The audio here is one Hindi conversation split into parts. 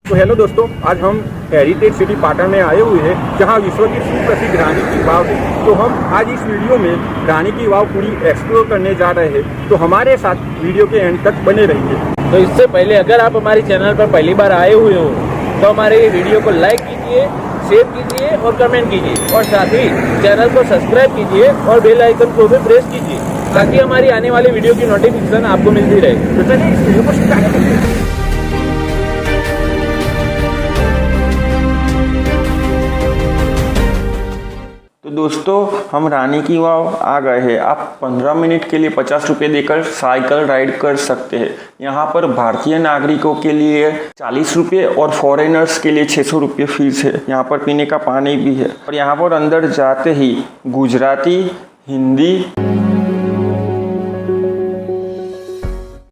तो हेलो दोस्तों, आज हम हेरिटेज सिटी पाटन में आए हुए हैं जहां विश्व की सुप्रसिद्ध रानी की वाव है। तो हम आज इस वीडियो में रानी की वाव पूरी एक्सप्लोर करने जा रहे हैं। तो हमारे साथ वीडियो के एंड तक बने रहिए। तो इससे पहले अगर आप हमारे चैनल पर पहली बार आए हुए हो तो हमारे वीडियो को लाइक कीजिए, शेयर कीजिए और कमेंट कीजिए और साथ ही चैनल को सब्सक्राइब कीजिए और बेल आइकन को भी प्रेस कीजिए ताकि हमारी आने वाली वीडियो की नोटिफिकेशन आपको मिलती रहे। तो चलिए इस वीडियो को स्टार्ट करते हैं। तो दोस्तों, हम रानी की वाव आ गए हैं। आप 15 मिनट के लिए 50 रुपये देकर साइकिल राइड कर सकते हैं। यहाँ पर भारतीय नागरिकों के लिए 40 रुपये और फॉरेनर्स के लिए 600 रुपये फीस है। यहाँ पर पीने का पानी भी है और यहाँ पर अंदर जाते ही गुजराती, हिंदी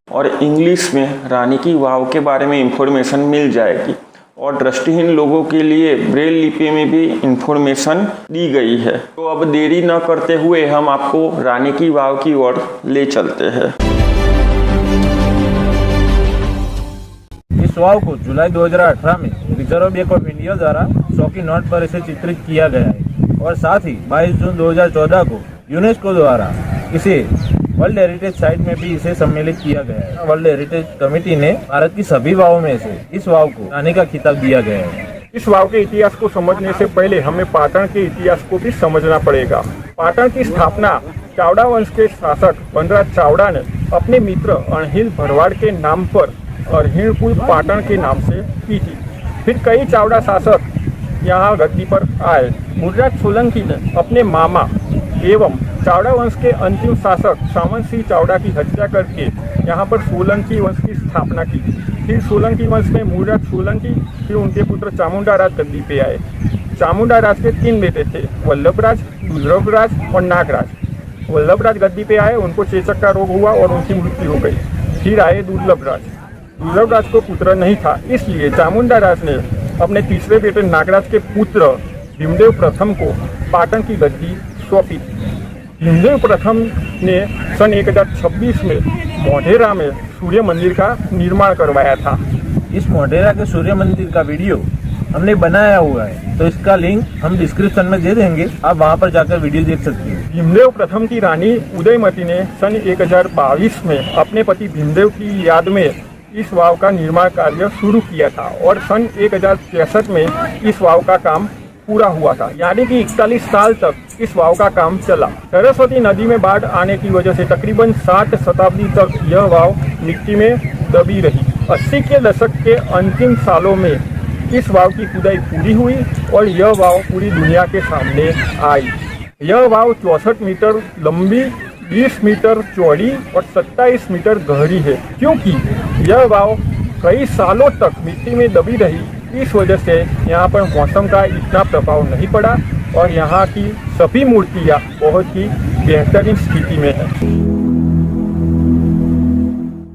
और इंग्लिश में रानी की वाव के बारे में इंफॉर्मेशन मिल जाएगी और दृष्टिहीन लोगों के लिए ब्रेल लिपि में भी इंफॉर्मेशन दी गई है। तो अब देरी न करते हुए हम आपको रानी की वाव की ओर ले चलते हैं। इस वाव को जुलाई 2018 में रिजर्व बैंक ऑफ इंडिया द्वारा 100 की नोट पर इसे चित्रित किया गया है और साथ ही 22 जून 2014 को यूनेस्को द्वारा इसे वर्ल्ड हेरिटेज साइट में भी इसे सम्मिलित किया गया है। वर्ल्ड हेरिटेज कमेटी ने भारत की सभी वावों में से इस वाव को रानी का खिताब दिया गया है। इस वाव के इतिहास को समझने से पहले हमें पाटन के इतिहास को भी समझना पड़ेगा। पाटन की स्थापना चावड़ा वंश के शासक बनराज चावड़ा ने अपने मित्र अणहिल भरवाड़ के नाम पर अरहिणपुर पाटन के नाम से की थी। फिर कई चावड़ा शासक यहाँ गद्दी पर आए। मुर्राज सोलंकी ने अपने मामा एवं चावड़ा वंश के अंतिम शासक सामंत सिंह चावड़ा की हत्या करके यहाँ पर सोलंकी वंश की स्थापना की। फिर सोलंकी वंश में मुर्राज सोलंकी, फिर उनके पुत्र चामुंडा राज गद्दी पे आए। चामुंडा राज के 3 बेटे थे, वल्लभराज, दुर्लभराज और नागराज। वल्लभराज गद्दी पे आए, उनको चेचक का रोग हुआ और उनकी मृत्यु हो गई। फिर आए दुर्लभराज। दुर्लभराज को पुत्र नहीं था, इसलिए चामुंडा राज ने अपने तीसरे बेटे नागराज के पुत्र भीमदेव प्रथम को पाटन की गद्दी सौंपी। भीमदेव प्रथम ने सन 1026 में मोढेरा में सूर्य मंदिर का निर्माण करवाया था। इस मोढेरा के सूर्य मंदिर का वीडियो हमने बनाया हुआ है, तो इसका लिंक हम डिस्क्रिप्शन में दे देंगे, आप वहां पर जाकर वीडियो देख सकते हैं। भीमदेव प्रथम की रानी उदयमती ने सन 1022 में अपने पति भीमदेव की याद में इस वाव का निर्माण कार्य शुरू किया था और सन 1063 में इस वाव का काम पूरा हुआ था, यानी कि 41 साल तक इस वाव का काम चला। सरस्वती नदी में बाढ़ आने की वजह से तकरीबन 60 शताब्दी तक यह वाव मिट्टी में दबी रही। 80 के दशक के अंतिम सालों में इस वाव की खुदाई पूरी हुई और यह वाव पूरी दुनिया के सामने आई। यह वाव 64 मीटर लंबी, 20 मीटर चौड़ी और 27 मीटर गहरी है। क्योंकि यह वाव कई सालों तक मिट्टी में दबी रही, इस वजह से यहाँ पर मौसम का इतना प्रभाव नहीं पड़ा और यहाँ की सभी मूर्तियाँ बहुत ही बेहतरीन स्थिति में है।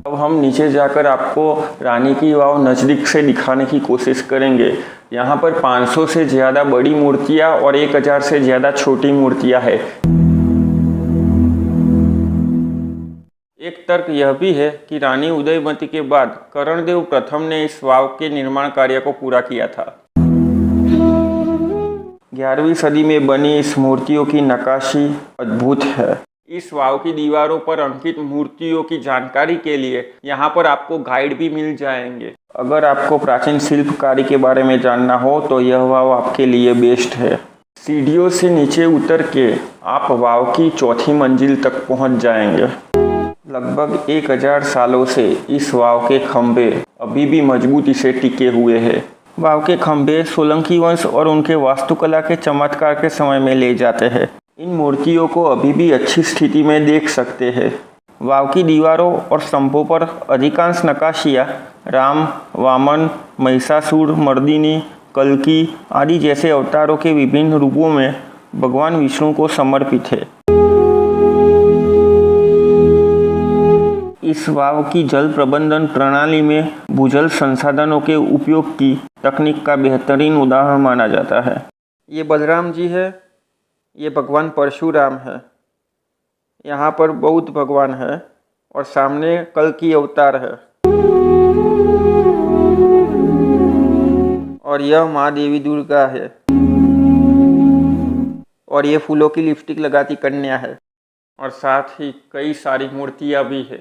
अब हम नीचे जाकर आपको रानी की वाव नज़दीक से दिखाने की कोशिश करेंगे। यहाँ पर 500 से ज़्यादा बड़ी मूर्तियाँ और 1000 से ज़्यादा छोटी मूर्तियाँ हैं। एक तर्क यह भी है कि रानी उदयमती के बाद करणदेव प्रथम ने इस वाव के निर्माण कार्य को पूरा किया था। 11वीं सदी में बनी इस मूर्तियों की नक्काशी अद्भुत है। इस वाव की दीवारों पर अंकित मूर्तियों की जानकारी के लिए यहाँ पर आपको गाइड भी मिल जाएंगे। अगर आपको प्राचीन शिल्पकारी के बारे में जानना हो तो यह वाव आपके लिए बेस्ट है। सीढ़ियों से नीचे उतर के आप वाव की 4थी मंजिल तक पहुँच जाएंगे। लगभग 1000 सालों से इस वाव के खंभे अभी भी मजबूती से टिके हुए हैं। वाव के खंभे सोलंकी वंश और उनके वास्तुकला के चमत्कार के समय में ले जाते हैं। इन मूर्तियों को अभी भी अच्छी स्थिति में देख सकते हैं। वाव की दीवारों और स्तंभों पर अधिकांश नक्काशियाँ राम, वामन, महिषासुर मर्दिनी, कल्की आदि जैसे अवतारों के विभिन्न रूपों में भगवान विष्णु को समर्पित है। इस वाव की जल प्रबंधन प्रणाली में भूजल संसाधनों के उपयोग की तकनीक का बेहतरीन उदाहरण माना जाता है। ये बलराम जी है, ये भगवान परशुराम है, यहाँ पर बौद्ध भगवान है और सामने कल्कि अवतार है। और यह माँ देवी दुर्गा है और ये फूलों की लिपस्टिक लगाती कन्या है और साथ ही कई सारी मूर्तियाँ भी है।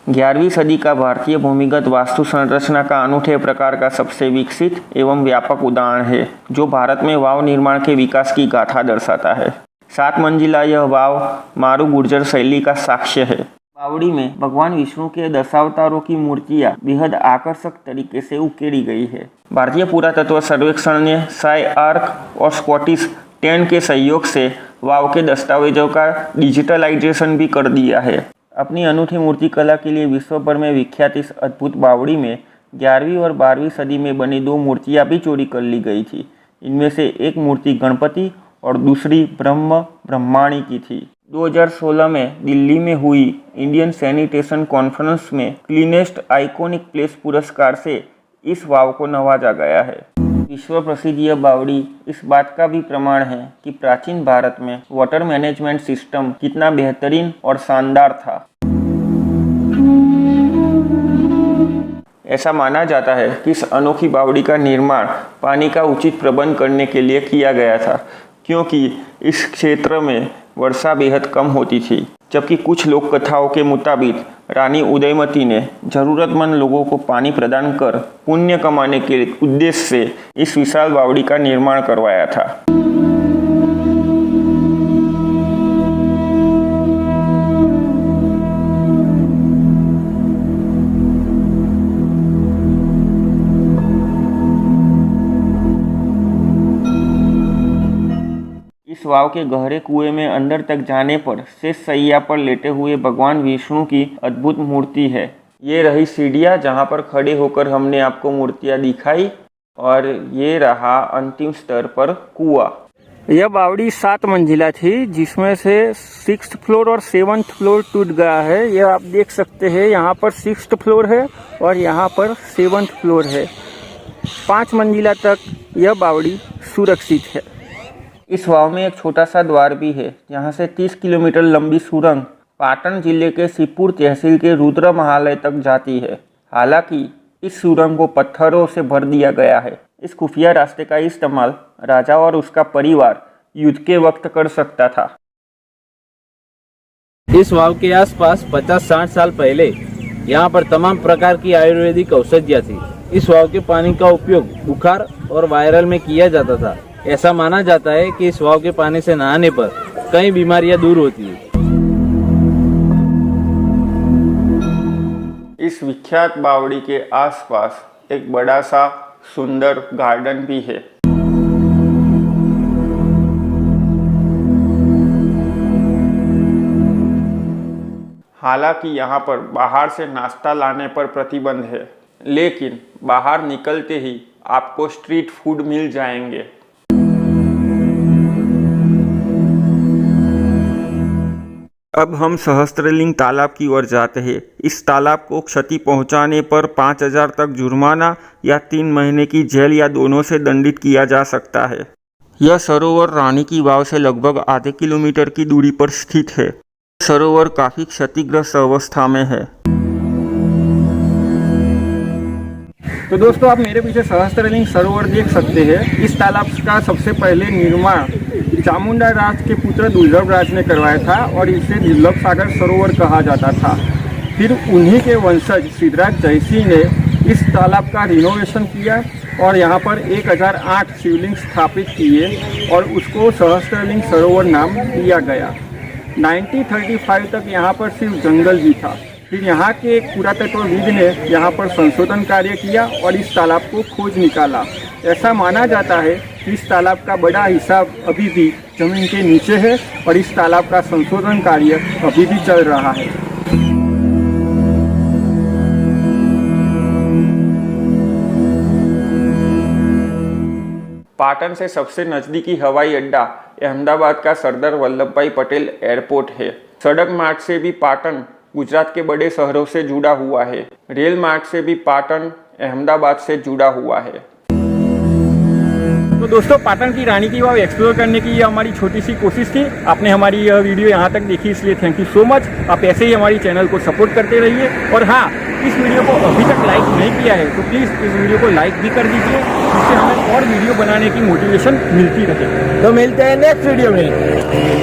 11वीं सदी का भारतीय भूमिगत वास्तु संरचना का अनूठे प्रकार का सबसे विकसित एवं व्यापक उदाहरण है, जो भारत में वाव निर्माण के विकास की गाथा दर्शाता है। 7 मंजिला यह वाव मारू गुर्जर शैली का साक्ष्य है। बावड़ी में भगवान विष्णु के दशावतारों की मूर्तियां बेहद आकर्षक तरीके से उकेरी गई है। भारतीय पुरातत्व सर्वेक्षण ने साई आर्क और स्कॉटिश टेंट के सहयोग से वाव के दस्तावेजों का डिजिटलाइजेशन भी कर दिया है। अपनी अनूठी मूर्ति कला के लिए विश्व भर में विख्यात इस अद्भुत बावड़ी में 11वीं और 12वीं सदी में बनी 2 मूर्तियां भी चोरी कर ली गई थी। इनमें से एक मूर्ति गणपति और दूसरी ब्रह्माणी की थी। 2016 में दिल्ली में हुई इंडियन सैनिटेशन कॉन्फ्रेंस में क्लीनेस्ट आइकॉनिक प्लेस पुरस्कार से इस वाव को नवाजा गया है। विश्व प्रसिद्ध यह बावड़ी इस बात का भी प्रमाण है कि प्राचीन भारत में वाटर मैनेजमेंट सिस्टम कितना बेहतरीन और शानदार था। ऐसा माना जाता है कि इस अनोखी बावड़ी का निर्माण पानी का उचित प्रबंध करने के लिए किया गया था, क्योंकि इस क्षेत्र में वर्षा बेहद कम होती थी। जबकि कुछ लोक कथाओं के मुताबिक रानी उदयमती ने जरूरतमंद लोगों को पानी प्रदान कर पुण्य कमाने के उद्देश्य से इस विशाल बावड़ी का निर्माण करवाया था। इस वाव के गहरे कुएं में अंदर तक जाने पर शेष सैया पर लेटे हुए भगवान विष्णु की अद्भुत मूर्ति है। ये रही सीढ़ियाँ जहाँ पर खड़े होकर हमने आपको मूर्तियाँ दिखाई, और ये रहा अंतिम स्तर पर कुआं। यह बावड़ी 7 मंजिला थी, जिसमें से 6th फ्लोर और 7th फ्लोर टूट गया है। यह आप देख सकते हैं, यहाँ पर 6th फ्लोर है और यहाँ पर 7th फ्लोर है। 5 मंजिला तक यह बावड़ी सुरक्षित है। इस वाव में एक छोटा सा द्वार भी है, जहाँ से 30 किलोमीटर लंबी सुरंग पाटन जिले के शिवपुर तहसील के रुद्र महालय तक जाती है। हालांकि इस सुरंग को पत्थरों से भर दिया गया है। इस खुफिया रास्ते का इस्तेमाल राजा और उसका परिवार युद्ध के वक्त कर सकता था। इस वाव के आसपास 50-60 साल पहले यहाँ पर तमाम प्रकार की आयुर्वेदिक औषधियाँ थी। इस वाव के पानी का उपयोग बुखार और वायरल में किया जाता था। ऐसा माना जाता है कि इस वाव के पानी से नहाने पर कई बीमारियां दूर होती है। इस विख्यात बावड़ी के आसपास एक बड़ा सा सुंदर गार्डन भी है। हालांकि यहाँ पर बाहर से नाश्ता लाने पर प्रतिबंध है, लेकिन बाहर निकलते ही आपको स्ट्रीट फूड मिल जाएंगे। अब हम सहस्त्रलिंग तालाब की ओर जाते हैं। इस तालाब को क्षति पहुंचाने पर 5000 तक जुर्माना या 3 महीने की जेल या दोनों से दंडित किया जा सकता है। यह सरोवर रानी की वाव से लगभग आधे किलोमीटर की दूरी पर स्थित है। सरोवर काफ़ी क्षतिग्रस्त अवस्था में है। तो दोस्तों, आप मेरे पीछे सहस्त्रलिंग सरोवर देख सकते हैं। इस तालाब का सबसे पहले निर्माण चामुंडा राज के पुत्र दुर्लभ राज ने करवाया था और इसे दुर्लभ सागर सरोवर कहा जाता था। फिर उन्हीं के वंशज सिद्धराज जयसिंह ने इस तालाब का रिनोवेशन किया और यहाँ पर 1008 शिवलिंग स्थापित किए और उसको सहस्त्रलिंग सरोवर नाम दिया गया। 1935 तक यहाँ पर सिर्फ जंगल ही था। फिर यहाँ के एक पुरातत्वविद ने यहाँ पर संशोधन कार्य किया और इस तालाब को खोज निकाला। ऐसा माना जाता है कि इस तालाब का बड़ा हिस्सा अभी भी जमीन के नीचे है और इस तालाब का संशोधन कार्य अभी भी चल रहा है। पाटन से सबसे नज़दीकी हवाई अड्डा अहमदाबाद का सरदार वल्लभ भाई पटेल एयरपोर्ट है। सड़क मार्ग से भी पाटन गुजरात के बड़े शहरों से जुड़ा हुआ है। रेल मार्ग से भी पाटन अहमदाबाद से जुड़ा हुआ है। तो दोस्तों, पाटन की रानी की वाव एक्सप्लोर करने की ये हमारी छोटी सी कोशिश थी। आपने हमारी यह वीडियो यहाँ तक देखी, इसलिए थैंक यू सो मच। आप ऐसे ही हमारी चैनल को सपोर्ट करते रहिए। और हाँ, इस वीडियो को अभी तक लाइक नहीं किया है तो प्लीज़ इस वीडियो को लाइक भी कर दीजिए, जिससे हमें और वीडियो बनाने की मोटिवेशन मिलती रहे। तो मिलते हैं नेक्स्ट वीडियो में।